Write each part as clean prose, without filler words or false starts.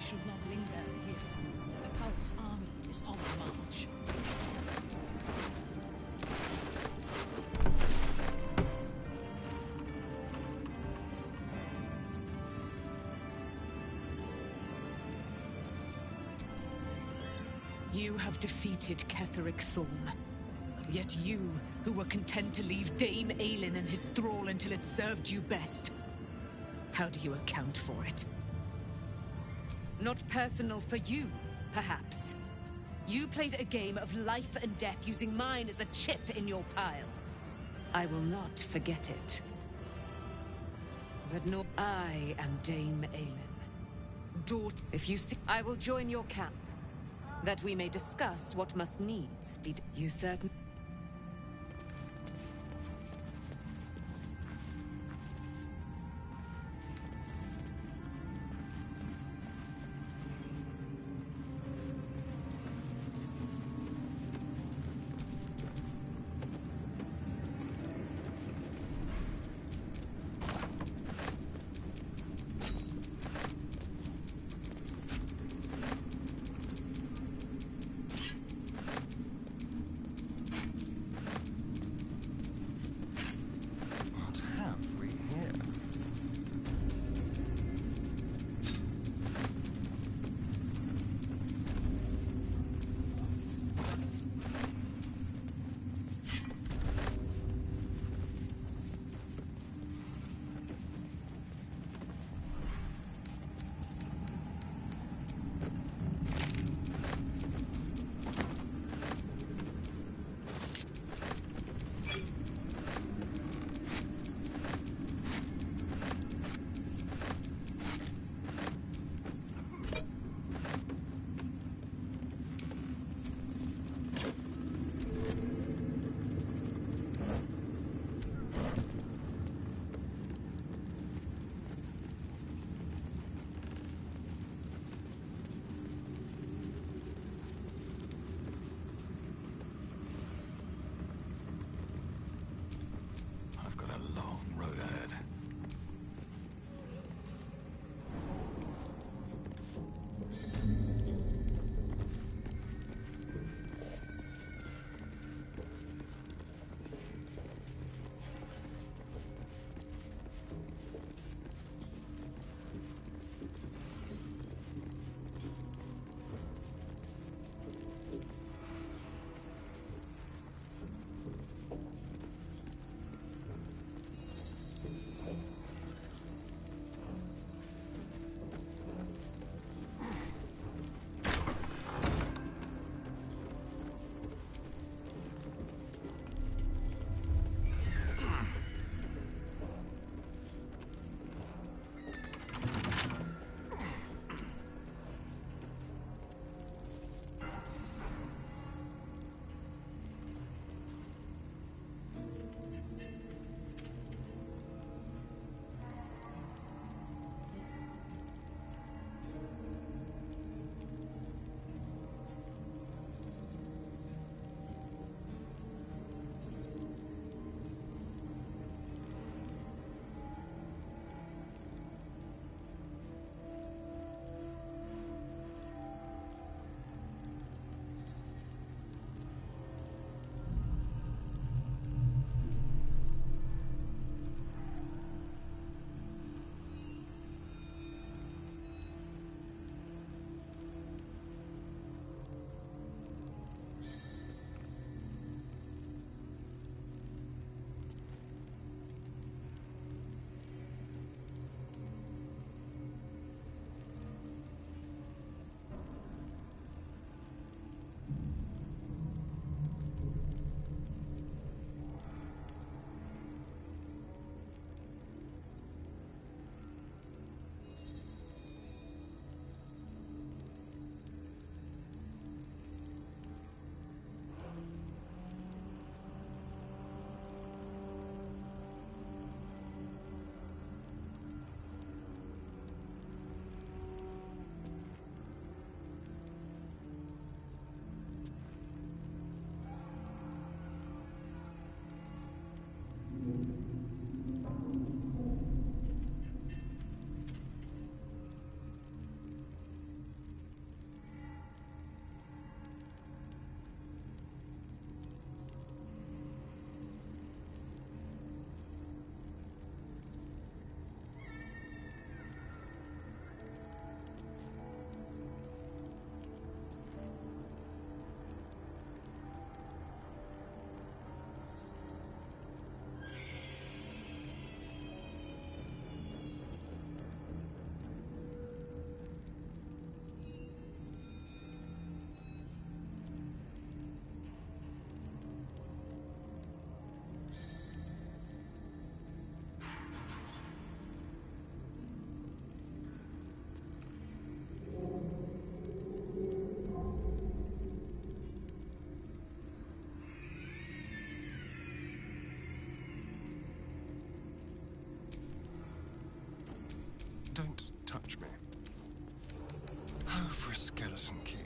should not linger here. The cult's army is on the march. You have defeated Ketheric Thorm. Yet you, who were content to leave Dame Aelin and his thrall until it served you best. How do you account for it? Not personal for you, perhaps. You played a game of life and death using mine as a chip in your pile. I will not forget it. But no, I am Dame Aelin. Daughter, if you see, I will join your camp, that we may discuss what must needs be done. You certain? Garrison key.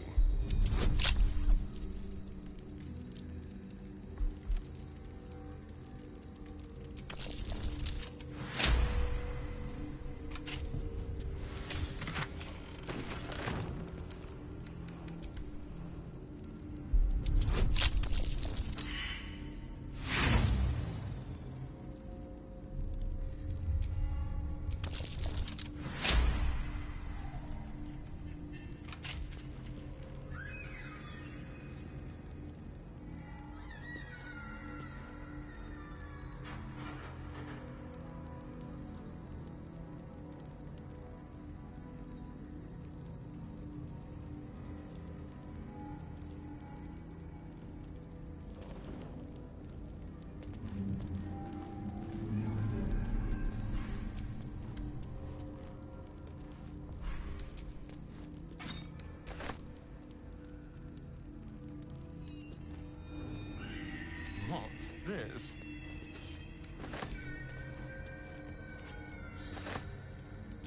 What's this?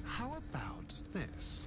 How about this?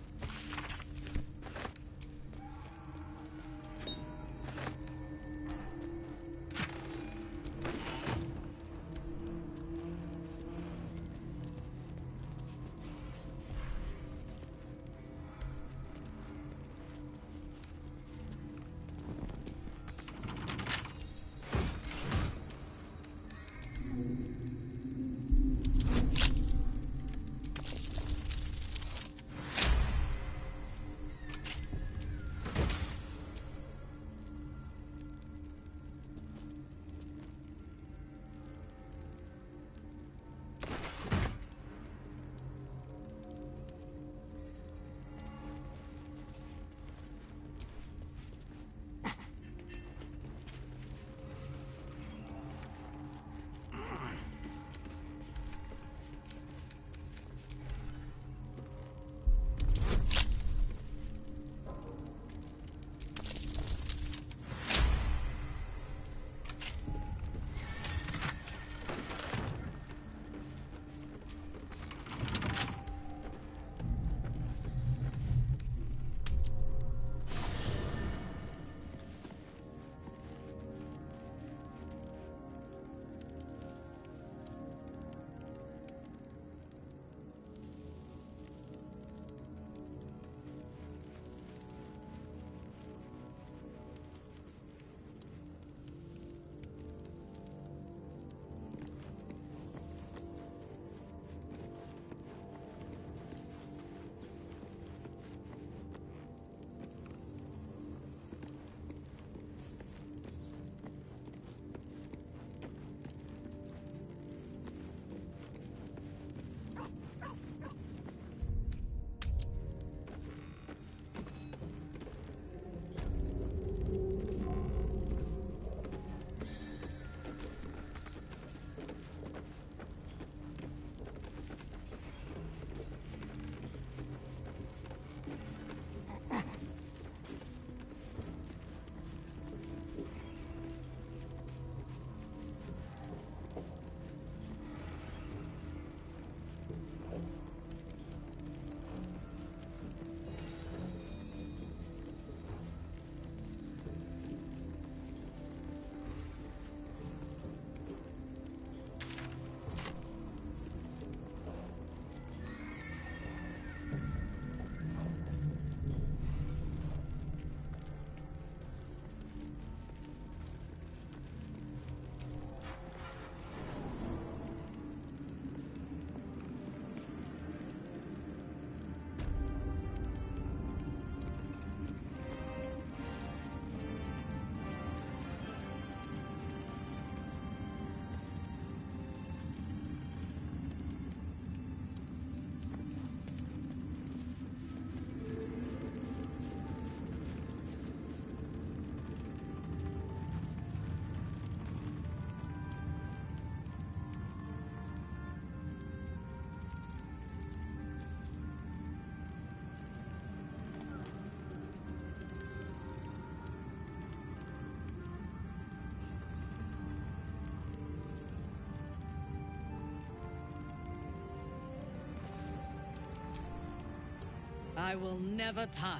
I will never tire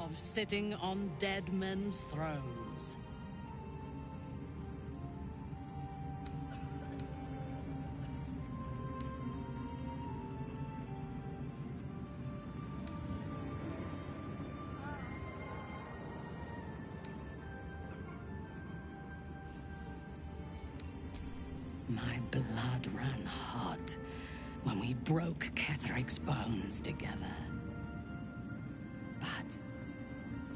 of sitting on dead men's thrones. My blood ran hot when we broke Ketheric's bones together. But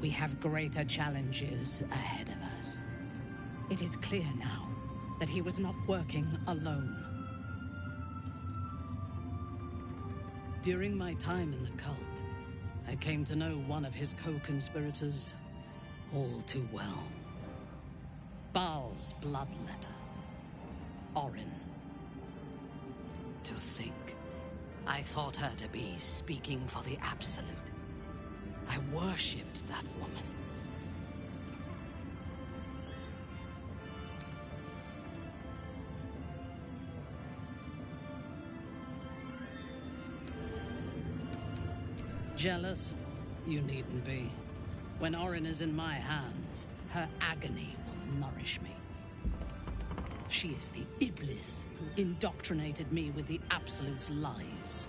we have greater challenges ahead of us. It is clear now that he was not working alone. During my time in the cult, I came to know one of his co-conspirators all too well. Baal's bloodletter. Orin. To think, I thought her to be speaking for the Absolute. I worshipped that woman. Jealous? You needn't be. When Orin is in my hands, her agony will nourish me. She is the Iblis who indoctrinated me with the Absolute's lies.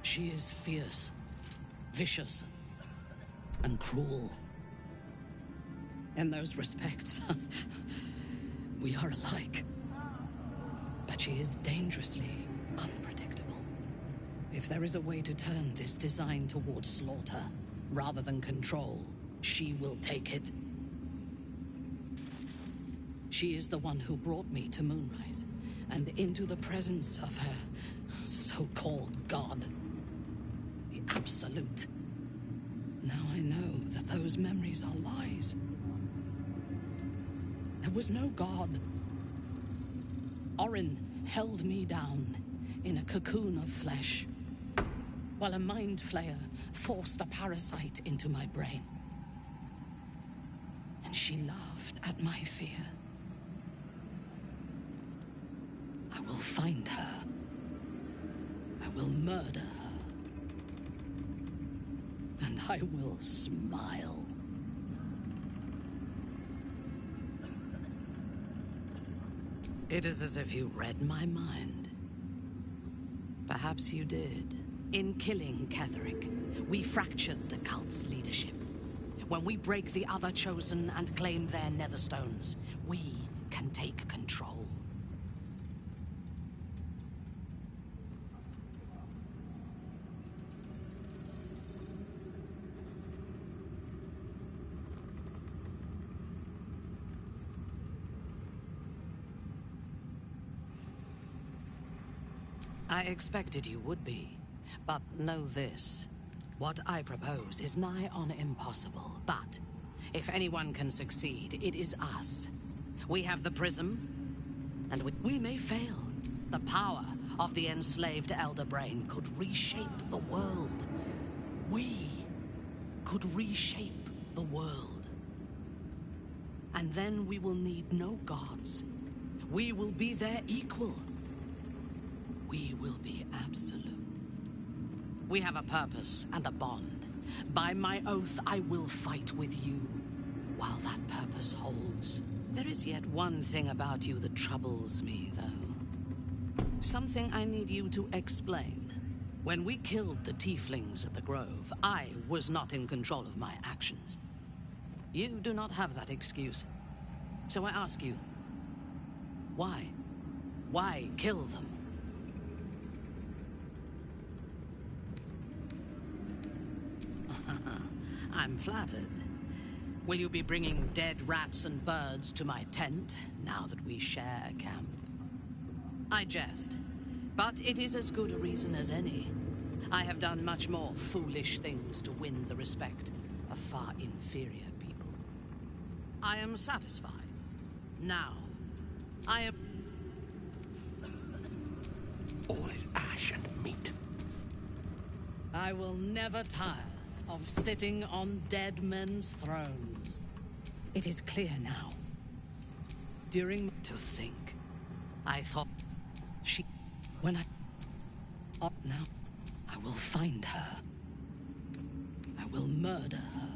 She is fierce, vicious, and cruel. In those respects, we are alike. But she is dangerously unpredictable. If there is a way to turn this design towards slaughter, rather than control, she will take it. She is the one who brought me to Moonrise, and into the presence of her so-called god. The Absolute. Now I know that those memories are lies. There was no god. Orin held me down in a cocoon of flesh, while a mind flayer forced a parasite into my brain. And she laughed at my fear. I will find her. I will murder her. And I will smile. It is as if you read my mind. Perhaps you did. In killing Ketheric, we fractured the cult's leadership. When we break the other Chosen and claim their Netherstones, we can take control. I expected you would be, but know this. What I propose is nigh on impossible, but if anyone can succeed, it is us. We have the prism, and we may fail. The power of the enslaved Elder Brain could reshape the world. We could reshape the world. And then we will need no gods. We will be their equal. We will be absolute. We have a purpose and a bond. By my oath, I will fight with you while that purpose holds. There is yet one thing about you that troubles me, though. Something I need you to explain. When we killed the tieflings of the Grove, I was not in control of my actions. You do not have that excuse. So I ask you, why? Why kill them? I'm flattered. Will you be bringing dead rats and birds to my tent, now that we share a camp? I jest, but it is as good a reason as any. I have done much more foolish things to win the respect of far inferior people. I am satisfied. Now, I am... All is ash and meat. I will never tire of sitting on dead men's thrones. It is clear now. During to think, I thought she... When I... Oh, now, I will find her. I will murder her.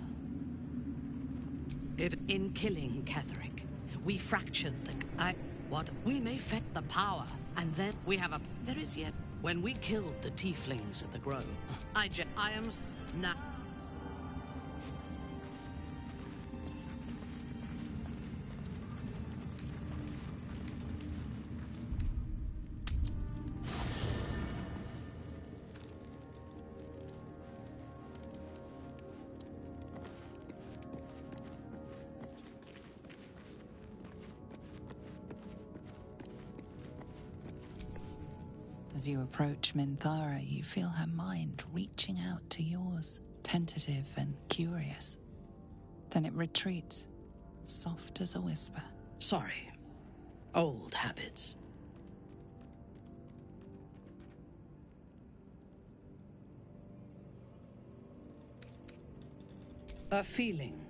In killing Ketheric, we fractured the... We may affect the power, and then we have a... There is yet... When we killed the tieflings at the grove, I am... Now... As you approach Minthara, you feel her mind reaching out to yours, tentative and curious. Then it retreats, soft as a whisper. Sorry. Old habits. A feeling.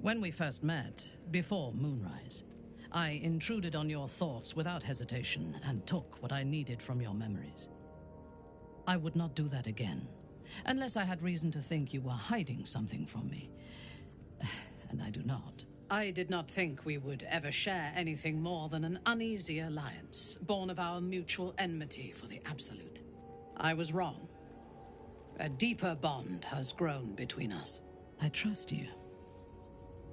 When we first met, before moonrise, I intruded on your thoughts without hesitation and took what I needed from your memories. I would not do that again, unless I had reason to think you were hiding something from me. And I do not. I did not think we would ever share anything more than an uneasy alliance, born of our mutual enmity for the Absolute. I was wrong. A deeper bond has grown between us. I trust you.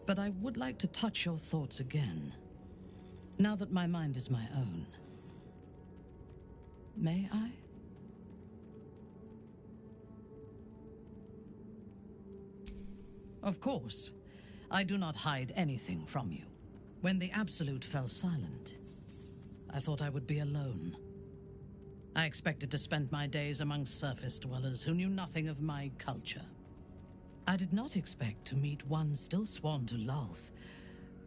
But I would like to touch your thoughts again. Now that my mind is my own. May I? Of course. I do not hide anything from you. When the Absolute fell silent, I thought I would be alone. I expected to spend my days among surface dwellers who knew nothing of my culture. I did not expect to meet one still sworn to Lolth,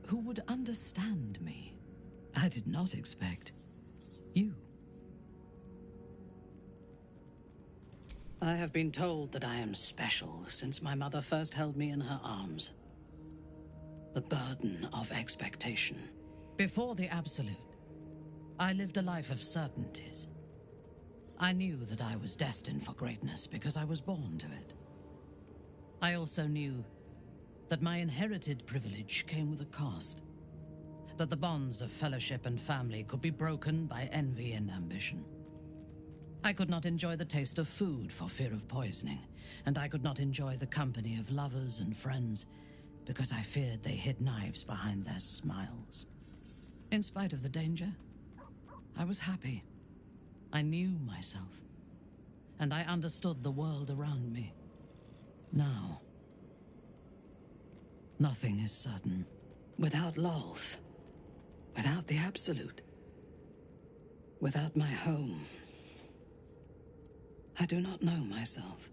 who would understand me. I did not expect you. I have been told that I am special since my mother first held me in her arms. The burden of expectation. Before the Absolute, I lived a life of certainties. I knew that I was destined for greatness because I was born to it. I also knew that my inherited privilege came with a cost. That the bonds of fellowship and family could be broken by envy and ambition. I could not enjoy the taste of food for fear of poisoning, and I could not enjoy the company of lovers and friends because I feared they hid knives behind their smiles. In spite of the danger, I was happy. I knew myself, and I understood the world around me. Now, nothing is certain. Without Lolth, without the Absolute, without my home, I do not know myself.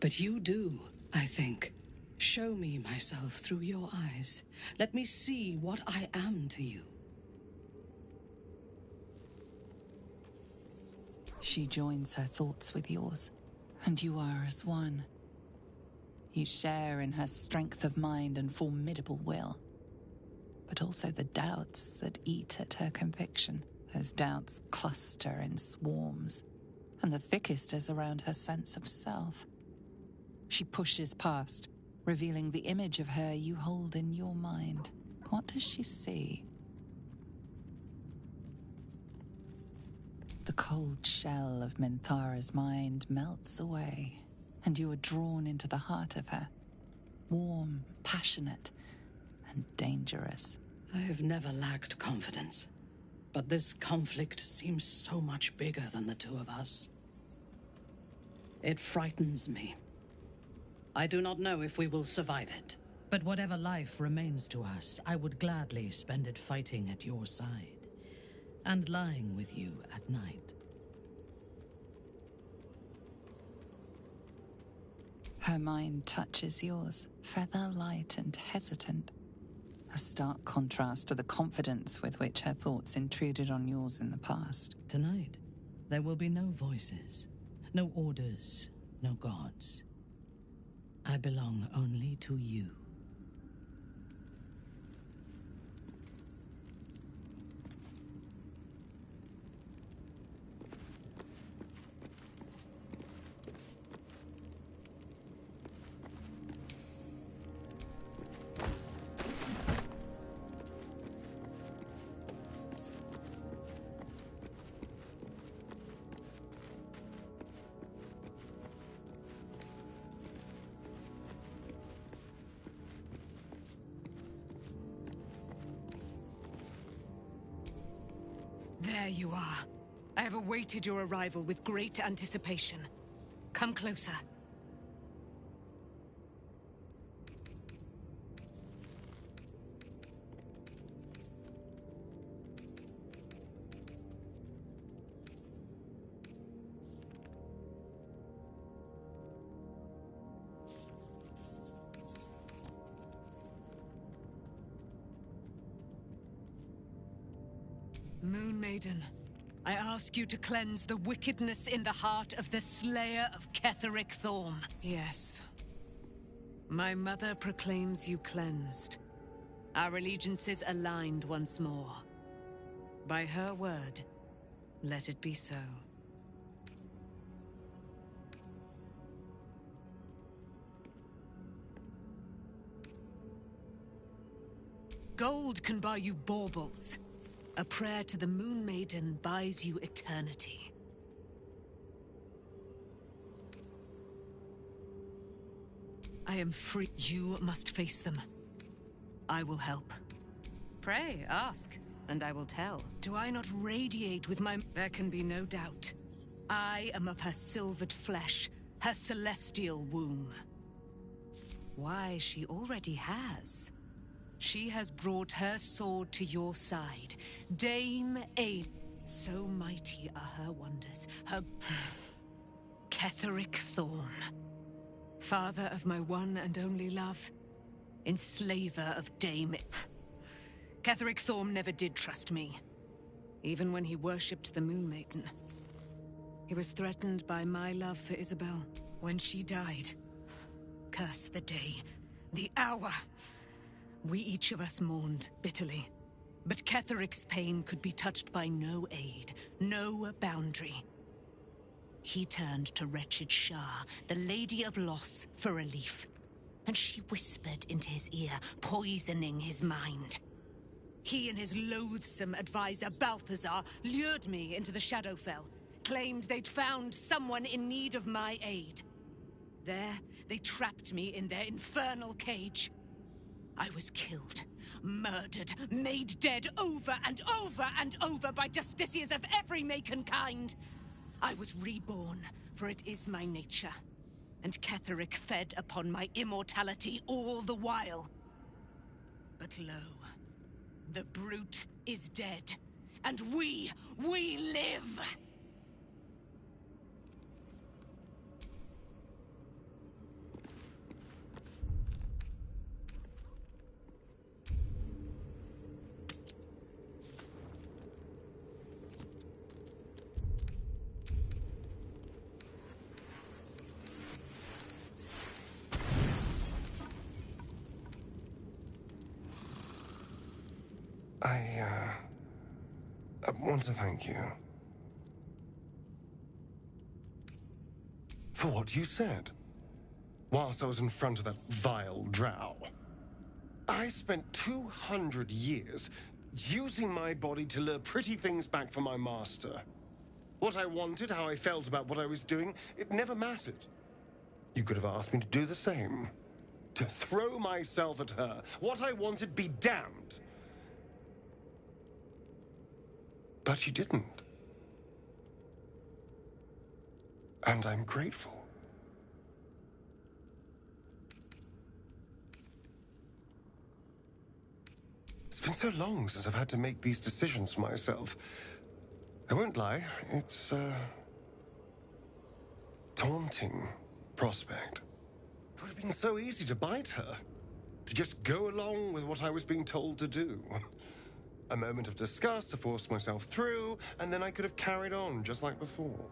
But you do, I think. Show me myself through your eyes. Let me see what I am to you. She joins her thoughts with yours, and you are as one. You share in her strength of mind and formidable will, but also the doubts that eat at her conviction. Those doubts cluster in swarms, and the thickest is around her sense of self. She pushes past, revealing the image of her you hold in your mind. What does she see? The cold shell of Minthara's mind melts away, and you are drawn into the heart of her. Warm, passionate, and dangerous. I have never lacked confidence, but this conflict seems so much bigger than the two of us. It frightens me. I do not know if we will survive it, but whatever life remains to us, I would gladly spend it fighting at your side and lying with you at night. Her mind touches yours, feather light and hesitant. A stark contrast to the confidence with which her thoughts intruded on yours in the past. Tonight, there will be no voices, no orders, no gods. I belong only to you. There you are. I have awaited your arrival with great anticipation. Come closer. Moon Maiden, I ask you to cleanse the wickedness in the heart of the slayer of Ketheric Thorm. Yes. My mother proclaims you cleansed. Our allegiances aligned once more. By her word, let it be so. Gold can buy you baubles. A prayer to the Moon Maiden buys you eternity. I am free. You must face them. I will help. Pray, ask, and I will tell. Do I not radiate with my... There can be no doubt. I am of her silvered flesh, her celestial womb. Why, she already has. She has brought her sword to your side. Dame Ailin. So mighty are her wonders. Her... Ketheric Thorm. Father of my one and only love. Enslaver of Dame... Ketheric Thorm never did trust me. Even when he worshipped the Moon Maiden. He was threatened by my love for Isabel. When she died. Curse the day. The hour. We each of us mourned bitterly. But Ketheric's pain could be touched by no aid, no boundary. He turned to wretched Shah, the Lady of Loss, for relief. And she whispered into his ear, poisoning his mind. He and his loathsome advisor, Balthazar, lured me into the Shadowfell, claimed they'd found someone in need of my aid. There, they trapped me in their infernal cage. I was killed, murdered, made dead over and over and over by justiciars of every make and kind. I was reborn, for it is my nature. And Ketheric fed upon my immortality all the while. But lo, the brute is dead, and we live! I want to thank you. For what you said. Whilst I was in front of that vile drow. I spent 200 years using my body to lure pretty things back from my master. What I wanted, how I felt about what I was doing, it never mattered. You could have asked me to do the same. To throw myself at her. What I wanted be damned. But you didn't. And I'm grateful. It's been so long since I've had to make these decisions for myself. I won't lie, it's a daunting prospect. It would have been so easy to bite her. To just go along with what I was being told to do. A moment of disgust to force myself through, and then I could have carried on just like before.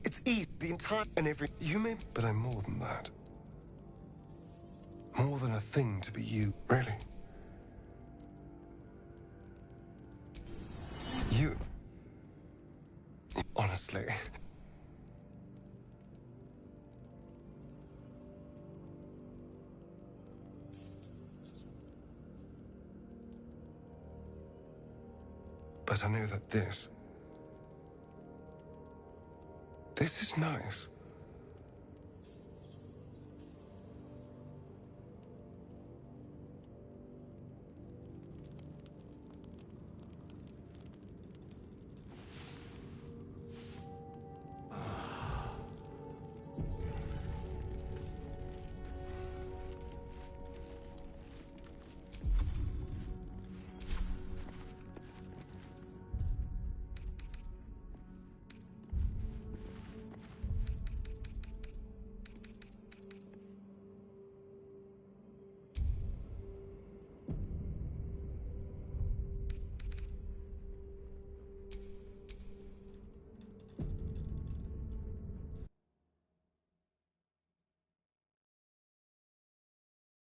It's easy, the entire and every. You may, but I'm more than that. More than a thing to be you, really. You. Honestly. But I know that this is nice.